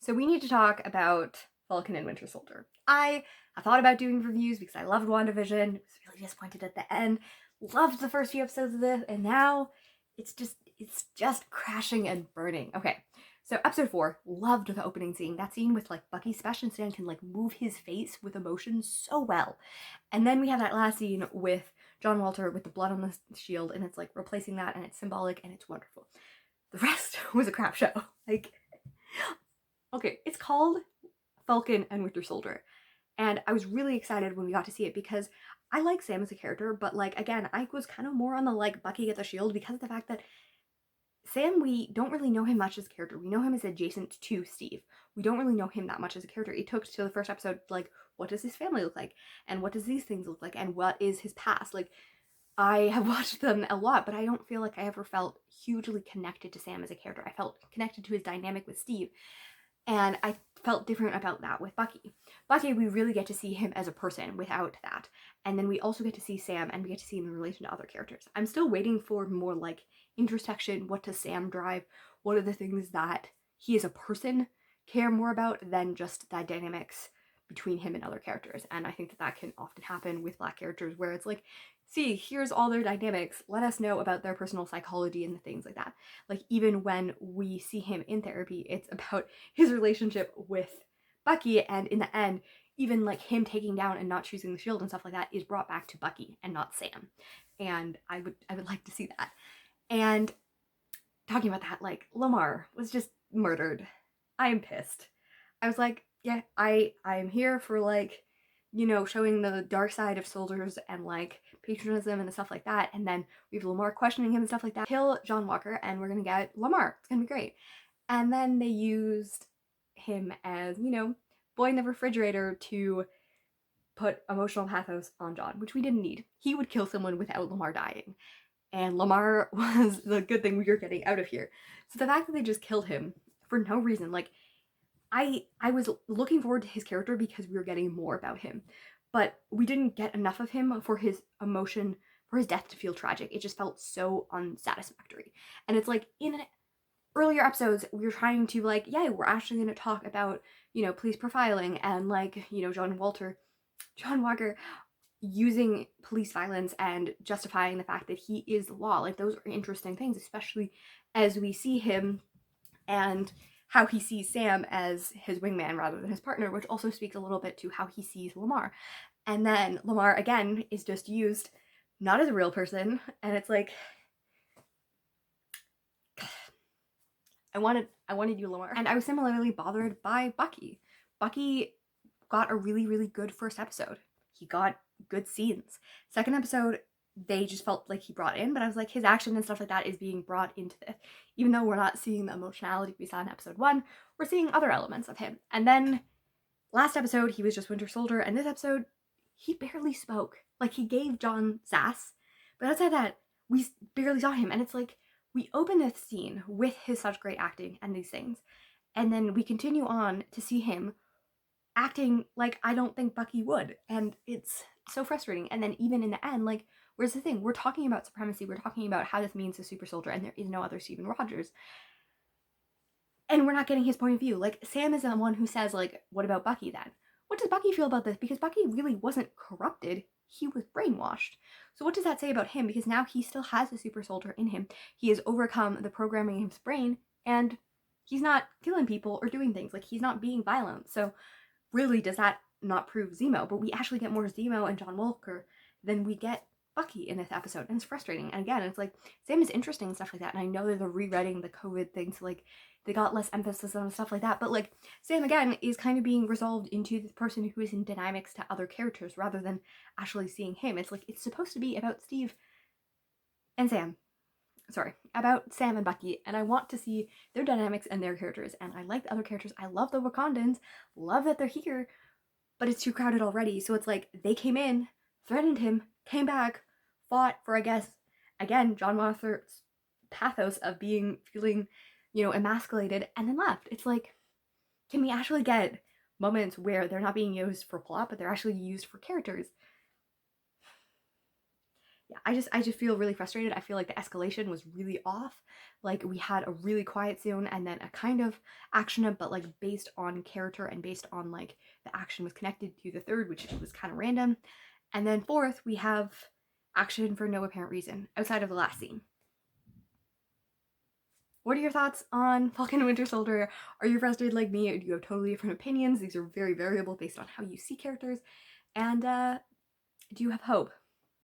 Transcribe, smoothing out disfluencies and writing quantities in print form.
So we need to talk about Falcon and Winter Soldier. I thought about doing reviews because I loved WandaVision. Was really disappointed at the end. Loved the first few episodes of this, and now it's just crashing and burning. Okay, so episode 4, loved the opening scene. That scene with like Bucky Sebastian Stan can like move his face with emotion so well. And then we have that last scene with John Walter with the blood on the shield, and it's like replacing that, and it's symbolic and it's wonderful. The rest was a crap show. Like, okay, it's called Falcon and Winter Soldier. And I was really excited when we got to see it because I like Sam as a character, but like again, I was kind of more on the like Bucky get the shield because of the fact that Sam, we don't really know him much as a character. We know him as adjacent to Steve. We don't really know him that much as a character. It took to the first episode, like, what does his family look like? And what does these things look like? And what is his past? Like, I have watched them a lot, but I don't feel like I ever felt hugely connected to Sam as a character. I felt connected to his dynamic with Steve. And I felt different about that with Bucky. Bucky, we really get to see him as a person without that. And then we also get to see Sam, and we get to see him in relation to other characters. I'm still waiting for more like introspection. What does Sam drive? What are the things that he as a person care more about than just the dynamics between him and other characters? And I think that that can often happen with Black characters where it's like, see, here's all their dynamics. Let us know about their personal psychology and the things like that. Like, even when we see him in therapy, it's about his relationship with Bucky, and in the end, even like him taking down and not choosing the shield and stuff like that is brought back to Bucky and not Sam. And I would like to see that. And talking about that, like, Lemar was just murdered. I am pissed. I was like, yeah, I'm here for like, you know, showing the dark side of soldiers and like patriotism and stuff like that. And then we have Lemar questioning him and stuff like that. Kill John Walker and we're gonna get Lemar. It's gonna be great. And then they used him as, you know, boy in the refrigerator to put emotional pathos on John, which we didn't need. He would kill someone without Lemar dying. And Lemar was the good thing we were getting out of here. So the fact that they just killed him for no reason, like, I was looking forward to his character because we were getting more about him. But we didn't get enough of him for his emotion, for his death to feel tragic. It just felt so unsatisfactory. And it's like, in earlier episodes, we were trying to like, yeah, we're actually going to talk about, you know, police profiling and like, you know, John Walker using police violence and justifying the fact that he is the law. Like, those are interesting things, especially as we see him and how he sees Sam as his wingman rather than his partner, which also speaks a little bit to how he sees Lemar. And then Lemar, again, is just used not as a real person, and it's like, I wanted you, Lemar. And I was similarly bothered by Bucky. Bucky got a really, really good first episode. He got good scenes. Second episode, they just felt like he brought in, but I was like, his action and stuff like that is being brought into this. Even though we're not seeing the emotionality we saw in episode 1, we're seeing other elements of him. And then last episode, he was just Winter Soldier, and this episode, he barely spoke. Like, he gave John sass, but outside that, we barely saw him. And it's like, we open this scene with his such great acting and these things, and then we continue on to see him acting like I don't think Bucky would, and it's so frustrating. And then even in the end, like, where's the thing? We're talking about supremacy, we're talking about how this means a super soldier, and there is no other Stephen Rogers. And we're not getting his point of view. Like, Sam is the one who says, like, what about Bucky then? What does Bucky feel about this? Because Bucky really wasn't corrupted, he was brainwashed. So what does that say about him? Because now he still has a super soldier in him. He has overcome the programming in his brain, and he's not killing people or doing things. Like, he's not being violent. So really, does that not prove Zemo? But we actually get more Zemo and John Walker than we get Bucky in this episode, and it's frustrating. And again, it's like, Sam is interesting and stuff like that, and I know that they're rewriting the COVID thing, so like they got less emphasis on stuff like that, but like, Sam again is kind of being resolved into this person who is in dynamics to other characters rather than actually seeing him. It's like, it's supposed to be about Steve and Sam. Sorry, about Sam and Bucky, and I want to see their dynamics and their characters, and I like the other characters. I love the Wakandans, love that they're here, but it's too crowded already. So it's like, they came in, threatened him, came back, fought for, I guess, again, John Walker's pathos of feeling, you know, emasculated, and then left. It's like, can we actually get moments where they're not being used for plot, but they're actually used for characters? yeah, I just feel really frustrated. I feel like the escalation was really off. Like we had a really quiet zone and then a kind of action, but like based on character and based on like the action was connected to the third, which was kind of random. And then fourth, we have action for no apparent reason outside of the last scene. What are your thoughts on Falcon and Winter Soldier? Are you frustrated like me? Or do you have totally different opinions? These are very variable based on how you see characters. And do you have hope?